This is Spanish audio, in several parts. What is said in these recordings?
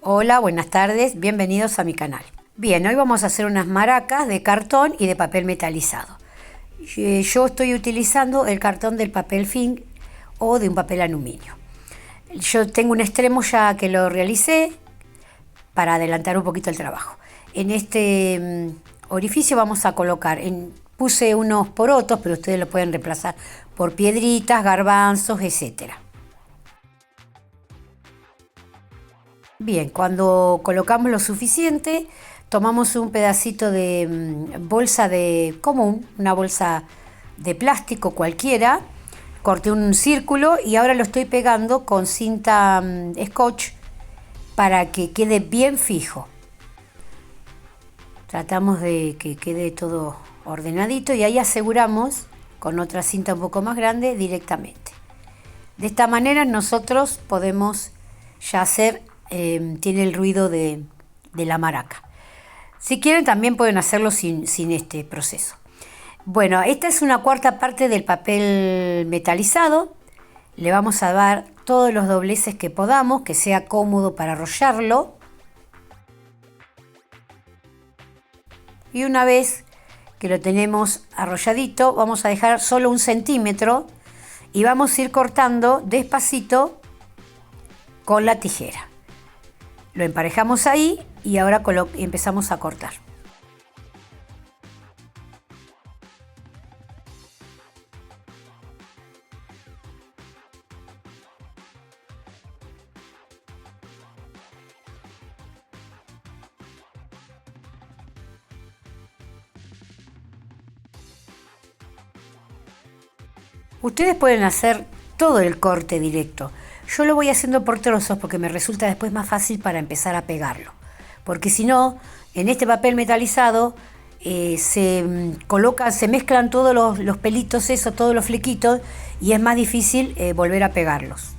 Hola, buenas tardes, bienvenidos a mi canal. Bien, hoy vamos a hacer unas maracas de cartón y de papel metalizado. Yo estoy utilizando el cartón del papel film o de un papel aluminio. Yo tengo un extremo ya que lo realicé para adelantar un poquito el trabajo. En este orificio vamos a colocar, puse unos porotos, pero ustedes lo pueden reemplazar por piedritas, garbanzos, etcétera. Bien, cuando colocamos lo suficiente, tomamos un pedacito de bolsa de común, una bolsa de plástico cualquiera, corté un círculo y ahora lo estoy pegando con cinta scotch para que quede bien fijo. Tratamos de que quede todo ordenadito y ahí aseguramos con otra cinta un poco más grande directamente. De esta manera nosotros podemos ya hacer, tiene el ruido de la maraca. Si quieren también pueden hacerlo sin este proceso. Bueno, esta es una cuarta parte del papel metalizado. Le vamos a dar todos los dobleces que podamos, que sea cómodo para arrollarlo. Y una vez que lo tenemos arrolladito, vamos a dejar solo 1 centímetro y vamos a ir cortando despacito con la tijera. Lo emparejamos ahí y ahora empezamos a cortar. Ustedes pueden hacer todo el corte directo. Yo lo voy haciendo por trozos porque me resulta después más fácil para empezar a pegarlo. Porque si no, en este papel metalizado se mezclan todos los pelitos, todos los flequitos, y es más difícil volver a pegarlos.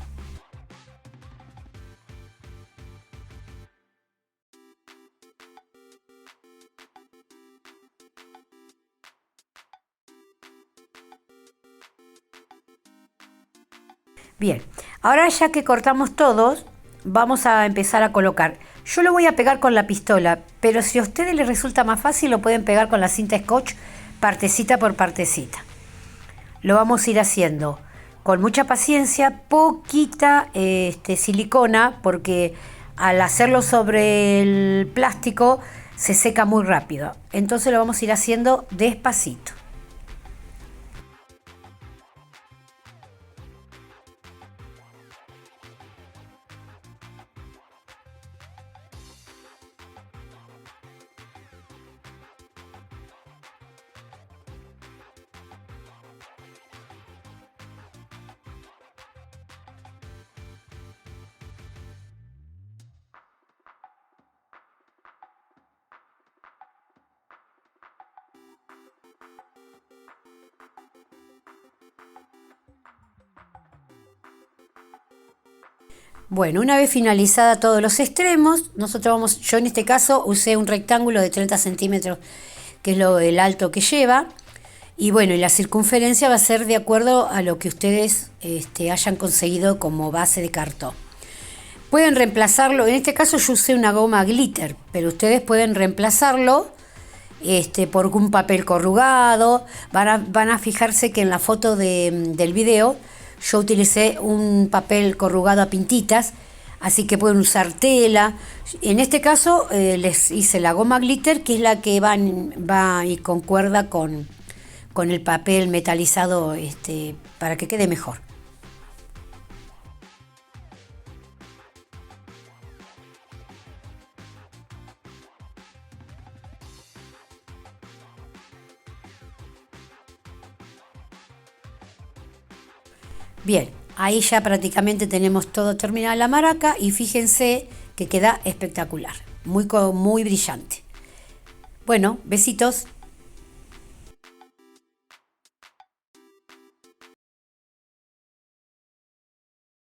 Bien, ahora ya que cortamos todos, vamos a empezar a colocar. Yo lo voy a pegar con la pistola, pero si a ustedes les resulta más fácil, lo pueden pegar con la cinta scotch, partecita por partecita. Lo vamos a ir haciendo con mucha paciencia, poquita silicona, porque al hacerlo sobre el plástico se seca muy rápido. Entonces lo vamos a ir haciendo despacito. Bueno, una vez finalizada todos los extremos, yo en este caso usé un rectángulo de 30 centímetros, que es el alto que lleva, y bueno, y la circunferencia va a ser de acuerdo a lo que ustedes hayan conseguido como base de cartón. Pueden reemplazarlo, en este caso yo usé una goma glitter, pero ustedes pueden reemplazarlo por un papel corrugado. Van a fijarse que en la foto del video yo utilicé un papel corrugado a pintitas, así que pueden usar tela. En este caso les hice la goma glitter, que es la que va y concuerda con el papel metalizado para que quede mejor. Bien, ahí ya prácticamente tenemos todo terminado la maraca y fíjense que queda espectacular, muy brillante. Bueno, besitos.